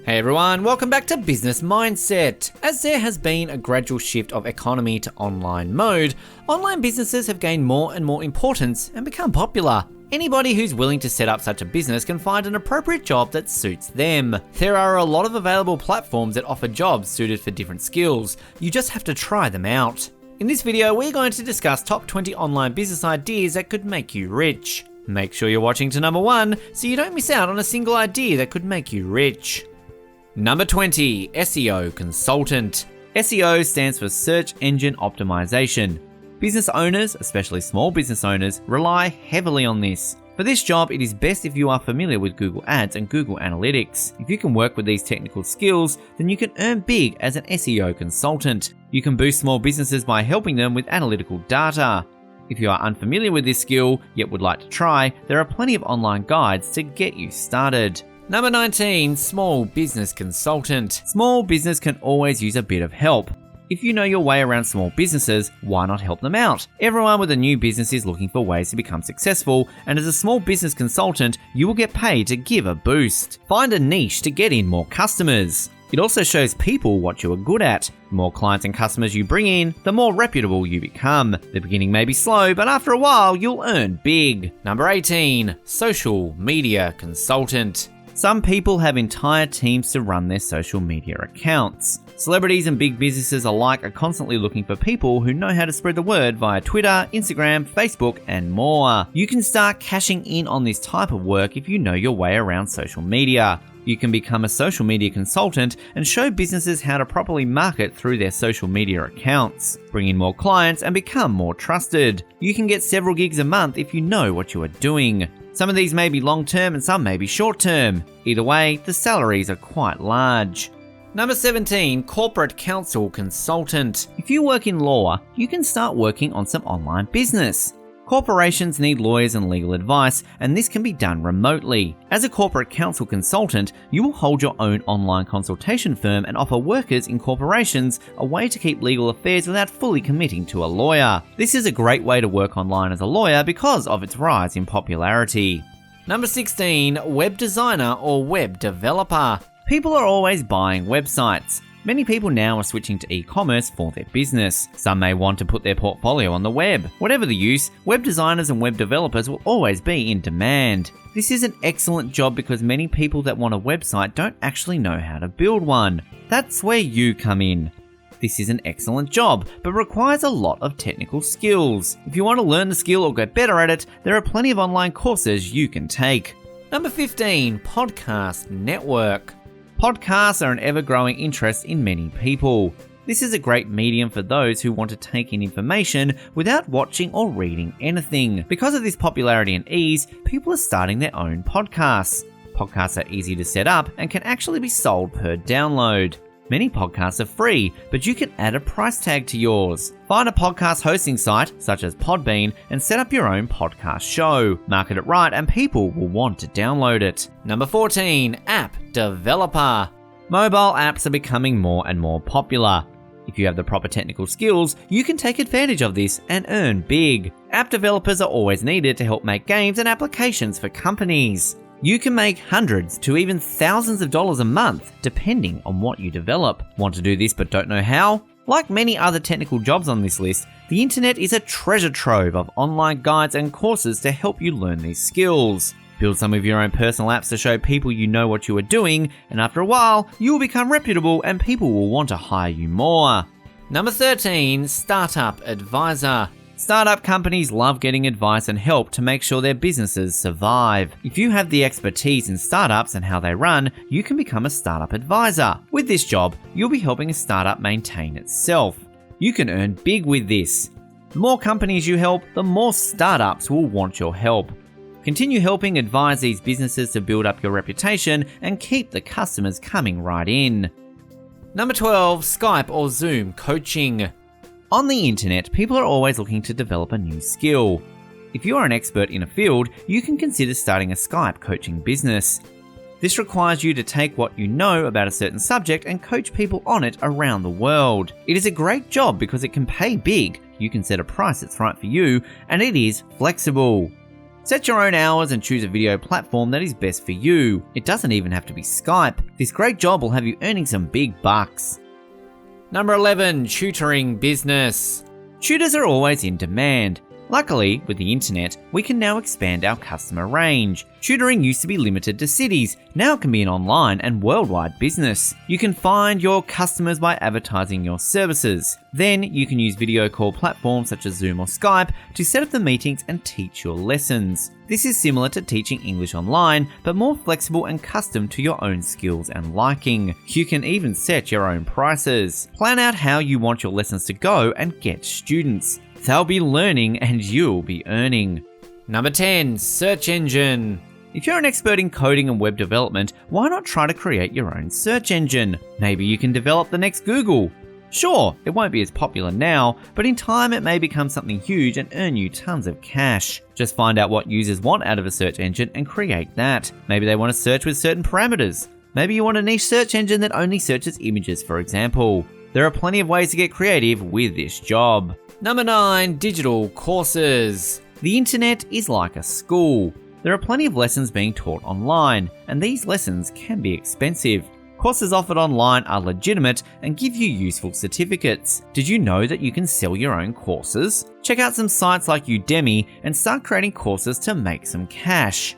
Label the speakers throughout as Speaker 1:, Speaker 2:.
Speaker 1: Hey everyone, welcome back to Business Mindset. As there has been a gradual shift of economy to online mode, online businesses have gained more and more importance and become popular. Anybody who's willing to set up such a business can find an appropriate job that suits them. There are a lot of available platforms that offer jobs suited for different skills. You just have to try them out. In this video, we're going to discuss top 20 online business ideas that could make you rich. Make sure you're watching to number 1 so you don't miss out on a single idea that could make you rich. Number 20, SEO Consultant. SEO stands for Search Engine Optimization. Business owners, especially small business owners, rely heavily on this. For this job, it is best if you are familiar with Google Ads and Google Analytics. If you can work with these technical skills, then you can earn big as an SEO consultant. You can boost small businesses by helping them with analytical data. If you are unfamiliar with this skill, yet would like to try, there are plenty of online guides to get you started. Number 19, Small Business Consultant. Small business can always use a bit of help. If you know your way around small businesses, why not help them out? Everyone with a new business is looking for ways to become successful, and as a small business consultant, you will get paid to give a boost. Find a niche to get in more customers. It also shows people what you are good at. The more clients and customers you bring in, the more reputable you become. The beginning may be slow, but after a while, you'll earn big. Number 18, Social Media Consultant. Some people have entire teams to run their social media accounts. Celebrities and big businesses alike are constantly looking for people who know how to spread the word via Twitter, Instagram, Facebook, and more. You can start cashing in on this type of work if you know your way around social media. You can become a social media consultant and show businesses how to properly market through their social media accounts, bring in more clients, and become more trusted. You can get several gigs a month if you know what you are doing. Some of these may be long-term and some may be short-term. Either way, the salaries are quite large. Number 17, Corporate Counsel Consultant. If you work in law, you can start working on some online business. Corporations need lawyers and legal advice, and this can be done remotely. As a corporate counsel consultant, you will hold your own online consultation firm and offer workers in corporations a way to keep legal affairs without fully committing to a lawyer. This is a great way to work online as a lawyer because of its rise in popularity. Number 16, Web Designer or Web Developer. People are always buying websites. Many people now are switching to e-commerce for their business. Some may want to put their portfolio on the web. Whatever the use, web designers and web developers will always be in demand. This is an excellent job because many people that want a website don't actually know how to build one. That's where you come in. This is an excellent job, but requires a lot of technical skills. If you want to learn the skill or get better at it, there are plenty of online courses you can take. Number 15, Podcast Network. Podcasts are an ever-growing interest in many people. This is a great medium for those who want to take in information without watching or reading anything. Because of this popularity and ease, people are starting their own podcasts. Podcasts are easy to set up and can actually be sold per download. Many podcasts are free, but you can add a price tag to yours. Find a podcast hosting site, such as Podbean, and set up your own podcast show. Market it right and people will want to download it. Number 14, App Developer. Mobile apps are becoming more and more popular. If you have the proper technical skills, you can take advantage of this and earn big. App developers are always needed to help make games and applications for companies. You can make hundreds to even thousands of dollars a month, depending on what you develop. Want to do this but don't know how? Like many other technical jobs on this list, the internet is a treasure trove of online guides and courses to help you learn these skills. Build some of your own personal apps to show people you know what you are doing, and after a while, you will become reputable and people will want to hire you more. Number 13, Startup Advisor. Startup companies love getting advice and help to make sure their businesses survive. If you have the expertise in startups and how they run, you can become a startup advisor. With this job, you'll be helping a startup maintain itself. You can earn big with this. The more companies you help, the more startups will want your help. Continue helping advise these businesses to build up your reputation and keep the customers coming right in. Number 12, Skype or Zoom coaching. On the internet, people are always looking to develop a new skill. If you are an expert in a field, you can consider starting a Skype coaching business. This requires you to take what you know about a certain subject and coach people on it around the world. It is a great job because it can pay big, you can set a price that's right for you, and it is flexible. Set your own hours and choose a video platform that is best for you. It doesn't even have to be Skype. This great job will have you earning some big bucks. Number 11, tutoring business. Tutors are always in demand. Luckily, with the internet, we can now expand our customer range. Tutoring used to be limited to cities, now it can be an online and worldwide business. You can find your customers by advertising your services. Then you can use video call platforms such as Zoom or Skype to set up the meetings and teach your lessons. This is similar to teaching English online, but more flexible and custom to your own skills and liking. You can even set your own prices. Plan out how you want your lessons to go and get students. They'll be learning and you'll be earning. Number 10, search engine. If you're an expert in coding and web development, why not try to create your own search engine? Maybe you can develop the next Google. Sure, it won't be as popular now, but in time it may become something huge and earn you tons of cash. Just find out what users want out of a search engine and create that. Maybe they want to search with certain parameters. Maybe you want a niche search engine that only searches images, for example. There are plenty of ways to get creative with this job. Number 9, digital courses. The internet is like a school. There are plenty of lessons being taught online, and these lessons can be expensive. Courses offered online are legitimate and give you useful certificates. Did you know that you can sell your own courses? Check out some sites like Udemy and start creating courses to make some cash.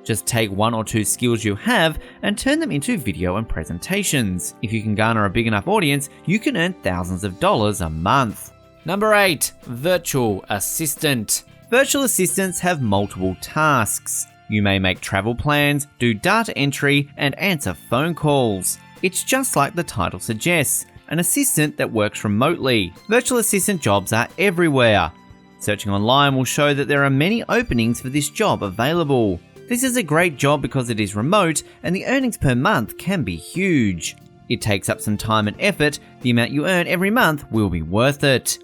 Speaker 1: Just take 1 or 2 skills you have and turn them into video and presentations. If you can garner a big enough audience, you can earn thousands of dollars a month. Number 8, virtual assistant. Virtual assistants have multiple tasks. You may make travel plans, do data entry, and answer phone calls. It's just like the title suggests, an assistant that works remotely. Virtual assistant jobs are everywhere. Searching online will show that there are many openings for this job available. This is a great job because it is remote and the earnings per month can be huge. It takes up some time and effort. The amount you earn every month will be worth it.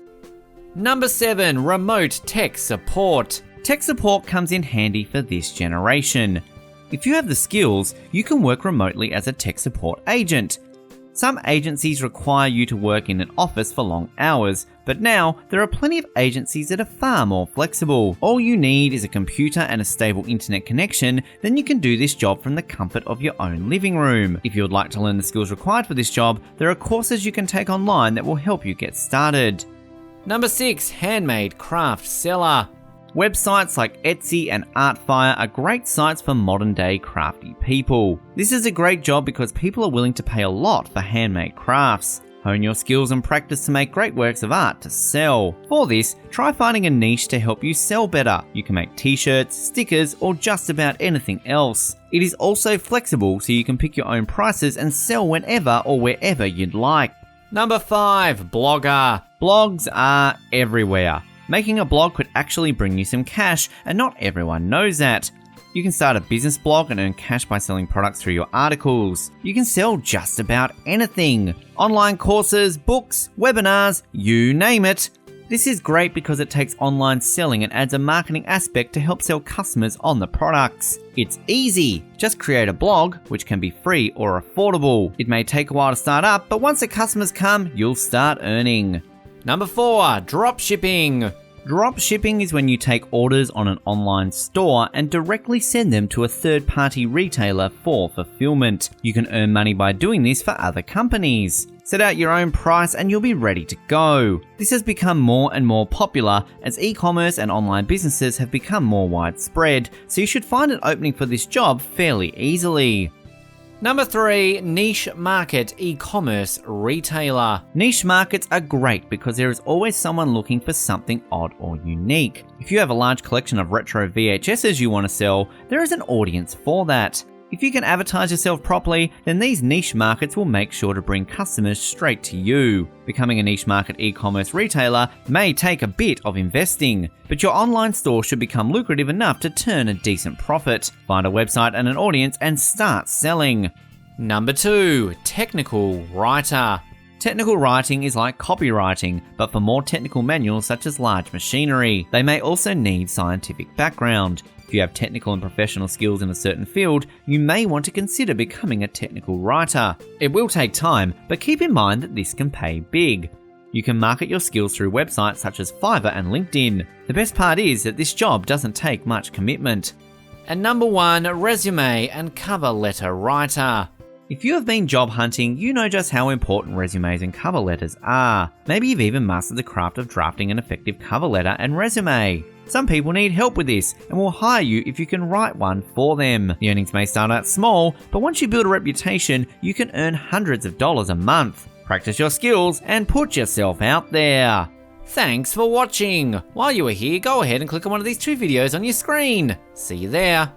Speaker 1: Number 7, remote tech support. Tech support comes in handy for this generation. If you have the skills, you can work remotely as a tech support agent. Some agencies require you to work in an office for long hours, but now there are plenty of agencies that are far more flexible. All you need is a computer and a stable internet connection, then you can do this job from the comfort of your own living room. If you would like to learn the skills required for this job, there are courses you can take online that will help you get started. Number 6, handmade craft seller. Websites like Etsy and Artfire are great sites for modern day crafty people. This is a great job because people are willing to pay a lot for handmade crafts. Hone your skills and practice to make great works of art to sell. For this, try finding a niche to help you sell better. You can make t-shirts, stickers, or just about anything else. It is also flexible so you can pick your own prices and sell whenever or wherever you'd like. Number 5, blogger. Blogs are everywhere. Making a blog could actually bring you some cash, and not everyone knows that. You can start a business blog and earn cash by selling products through your articles. You can sell just about anything. Online courses, books, webinars, you name it. This is great because it takes online selling and adds a marketing aspect to help sell customers on the products. It's easy. Just create a blog, which can be free or affordable. It may take a while to start up, but once the customers come, you'll start earning. Number 4, dropshipping. Dropshipping is when you take orders on an online store and directly send them to a third-party retailer for fulfillment. You can earn money by doing this for other companies. Set out your own price and you'll be ready to go. This has become more and more popular as e-commerce and online businesses have become more widespread, so you should find an opening for this job fairly easily. Number 3, niche market e-commerce retailer. Niche markets are great because there is always someone looking for something odd or unique. If you have a large collection of retro VHSs you want to sell, there is an audience for that. If you can advertise yourself properly, then these niche markets will make sure to bring customers straight to you. Becoming a niche market e-commerce retailer may take a bit of investing, but your online store should become lucrative enough to turn a decent profit. Find a website and an audience and start selling. Number 2, technical writer. Technical writing is like copywriting, but for more technical manuals such as large machinery. They may also need scientific background. If you have technical and professional skills in a certain field, you may want to consider becoming a technical writer. It will take time, but keep in mind that this can pay big. You can market your skills through websites such as Fiverr and LinkedIn. The best part is that this job doesn't take much commitment. And number 1, resume and cover letter writer. If you have been job hunting, you know just how important resumes and cover letters are. Maybe you've even mastered the craft of drafting an effective cover letter and resume. Some people need help with this and will hire you if you can write one for them. The earnings may start out small, but once you build a reputation, you can earn hundreds of dollars a month. Practice your skills and put yourself out there. Thanks for watching. While you are here, go ahead and click on one of these 2 videos on your screen. See you there.